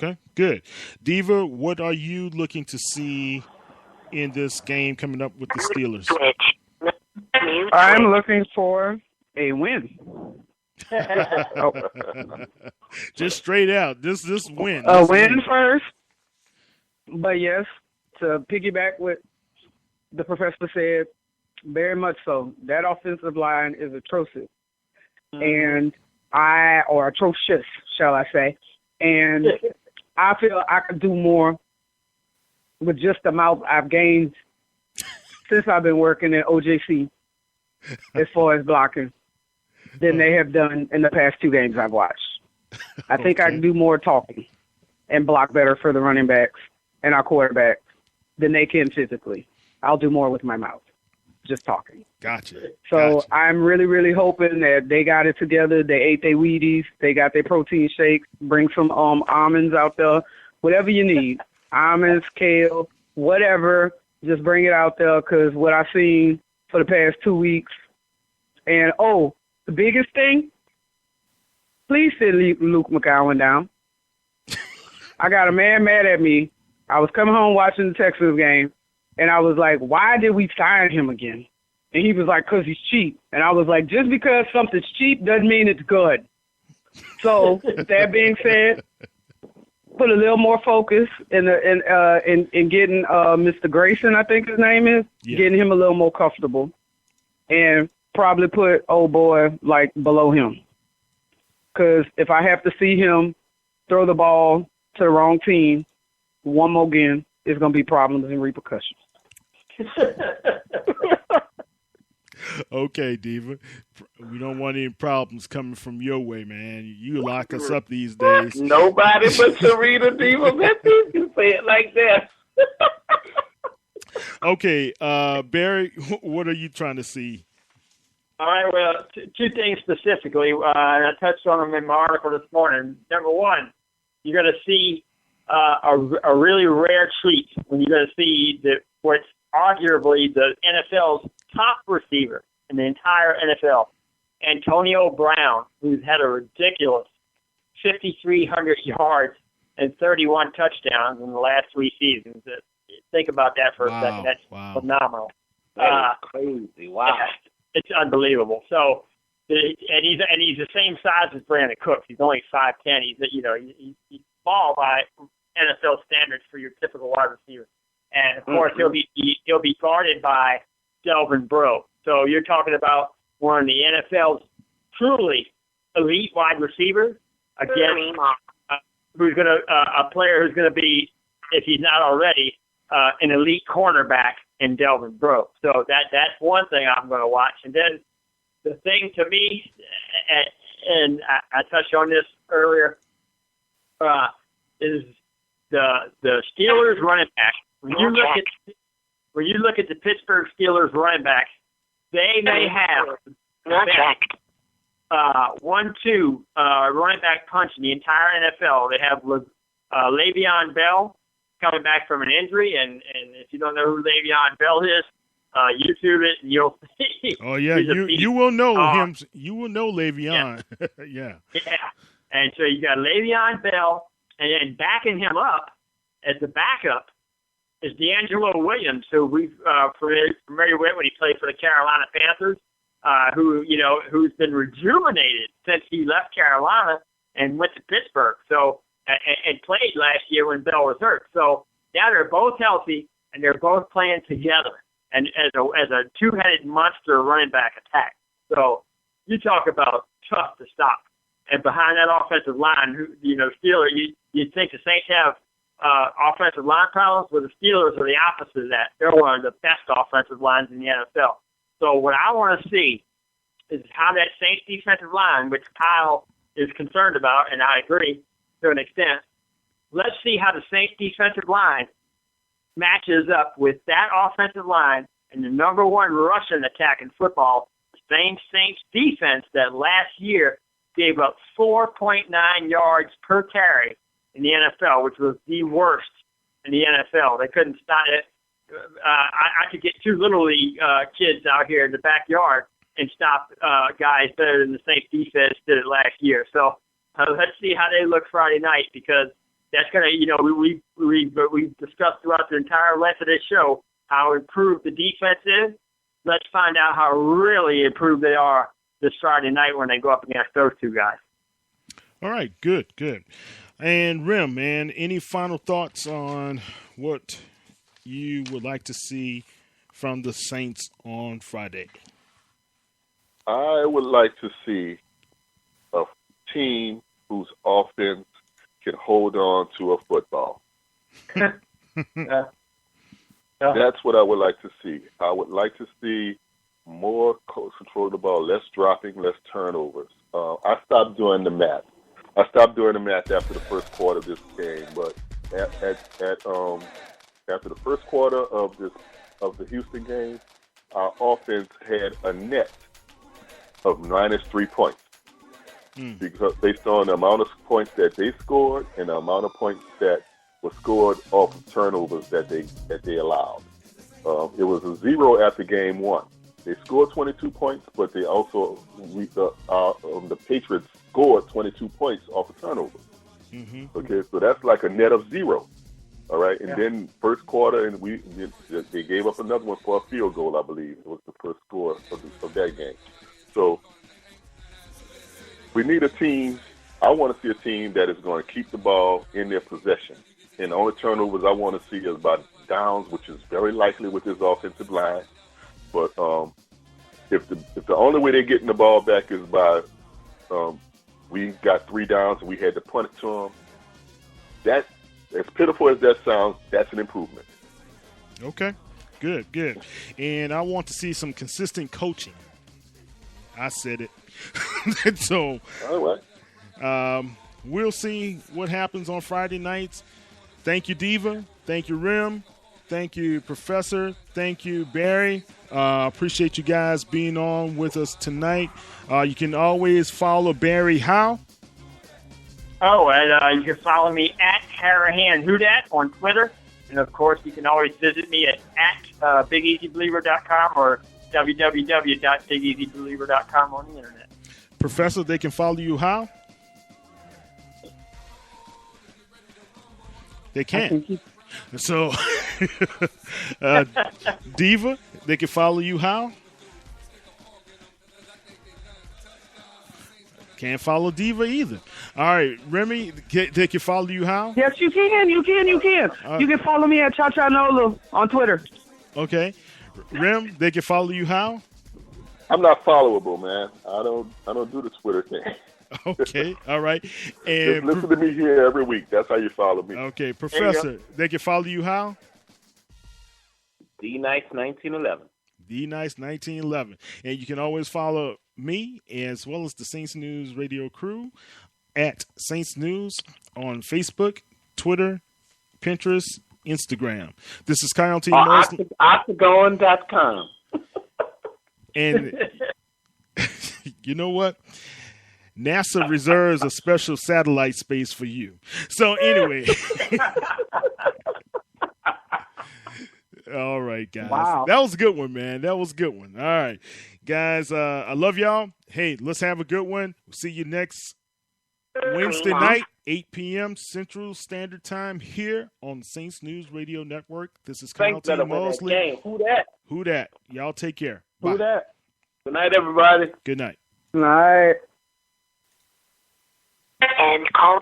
Okay, good. Diva, what are you looking to see in this game coming up with the Steelers? I'm looking for a win. Just straight out, this win. A win first. But yes, to piggyback what the professor said, very much so. That offensive line is atrocious. And or atrocious, shall I say. And I feel I could do more with just the amount I've gained since I've been working at OJC as far as blocking than they have done in the past 2 games I've watched. I think I can do more talking and block better for the running backs and our quarterback than they can physically. I'll do more with my mouth, just talking. Gotcha. So I'm really, really hoping that they got it together. They ate their Wheaties. They got their protein shakes. Bring some almonds out there. Whatever you need. Almonds, kale, whatever. Just bring it out there because what I've seen for the past 2 weeks. And, the biggest thing, please sit Luke McGowan down. I got a man mad at me. I was coming home watching the Texans game, and I was like, why did we sign him again? And he was like, because he's cheap. And I was like, just because something's cheap doesn't mean it's good. So, that being said, put a little more focus in getting Mr. Grayson, I think his name is, getting him a little more comfortable. And probably put old boy, below him. Because if I have to see him throw the ball to the wrong team one more again, it's going to be problems and repercussions. Okay, Diva. We don't want any problems coming from your way, man. You lock us up these days. Nobody but Charita, Diva. Batiste can say it like that. Okay, Barry, what are you trying to see? All right, well, 2 things specifically, and I touched on them in my article this morning. Number one, you're going to see a really rare treat when you're going to see what's arguably the NFL's top receiver in the entire NFL, Antonio Brown, who's had a ridiculous 5,300 yards and 31 touchdowns in the last 3 seasons. Think about that for a second. That's phenomenal. That is crazy. Wow. Yeah, it's unbelievable. So, and he's the same size as Brandon Cooks. He's only 5'10". He's small by NFL standards for your typical wide receiver. And of course, he'll be guarded by Delvin Breaux. So you're talking about one of the NFL's truly elite wide receivers against a player who's going to be, if he's not already, an elite cornerback in Delvin Breaux. So that's one thing I'm going to watch. And then the thing to me, and I touched on this earlier, is the Steelers running back. When you look at the Pittsburgh Steelers running backs, they may have the best 1-2 running back punch in the entire NFL. They have Le'Veon Bell coming back from an injury, and if you don't know who Le'Veon Bell is, YouTube it, and you'll see. Oh yeah, you will know him. You will know Le'Veon. Yeah. Yeah. And so you got Le'Veon Bell, and then backing him up as the backup is D'Angelo Williams, who we've familiar with when he played for the Carolina Panthers, who's been rejuvenated since he left Carolina and went to Pittsburgh. So and played last year when Bell was hurt. So now they're both healthy and they're both playing together and as a two-headed monster running back attack. So you talk about tough to stop. And behind that offensive line, Steelers, you'd think the Saints have offensive line problems, but the Steelers are the opposite of that. They're one of the best offensive lines in the NFL. So what I want to see is how that Saints defensive line, which Kyle is concerned about, and I agree to an extent, let's see how the Saints defensive line matches up with that offensive line and the number one rushing attack in football, the same Saints defense that last year gave up 4.9 yards per carry in the NFL, which was the worst in the NFL. They couldn't stop it. I could get 2 Little League kids out here in the backyard and stop guys better than the Saints defense did it last year. So let's see how they look Friday night, because that's gonna, we've discussed throughout the entire length of this show how improved the defense is. Let's find out how really improved they are this Friday night when they go up against those two guys. All right, good. And Rim, man, any final thoughts on what you would like to see from the Saints on Friday? I would like to see a team whose offense can hold on to a football. Yeah. That's what I would like to see. I would like to see more control of the ball, less dropping, less turnovers. I stopped doing the math. After the first quarter of this game, but after the first quarter of the Houston game, our offense had a net of -3 points. Because based on the amount of points that they scored and the amount of points that were scored off of turnovers that they allowed. It was a 0 after game one. They scored 22 points, but they also the Patriots scored 22 points off of turnovers. Okay, so that's like a net of 0. All right, and then first quarter, and they gave up another one for a field goal, I believe. It was the first score of that game. So we need a team. I want to see a team that is going to keep the ball in their possession. And the only turnovers I want to see is by downs, which is very likely with this offensive line. But if the only way they're getting the ball back is by we got 3 downs and we had to punt it to them, that, as pitiful as that sounds, that's an improvement. Okay, good. And I want to see some consistent coaching. I said it. So, all right. We'll see what happens on Friday nights. Thank you, Diva. Thank you, Rim. Thank you, Professor. Thank you, Barry. Appreciate you guys being on with us tonight. You can always follow Barry how? Oh, and you can follow me at Harahan Hudat on Twitter. And, of course, you can always visit me at BigEasyBeliever.com or www.BigEasyBeliever.com on the internet. Professor, they can follow you how? They can. So, Diva, they can follow you how? Can't follow Diva either. All right, Remy, they can follow you how? Yes, you can. You can follow me at Cha Cha Nola on Twitter. Okay. Rim, they can follow you how? I'm not followable, man. I don't do the Twitter thing. Okay, all right. And just listen to me here every week. That's how you follow me. Okay, Professor, they can follow you how? D-Nice1911. D-Nice1911. And you can always follow me as well as the Saints News radio crew at Saints News on Facebook, Twitter, Pinterest, Instagram. This is Kyle T. Mosley. Octagon.com. And you know what? NASA reserves a special satellite space for you. So anyway. All right, guys. Wow. That was a good one, man. That was a good one. All right. Guys, I love y'all. Hey, let's have a good one. We'll see you next Wednesday night, 8 p.m. Central Standard Time here on the Saints News Radio Network. This is Kyle T. Mosley. Who that? Who that? Y'all take care. Bye. Who that? Good night, everybody. Good night. Night. And call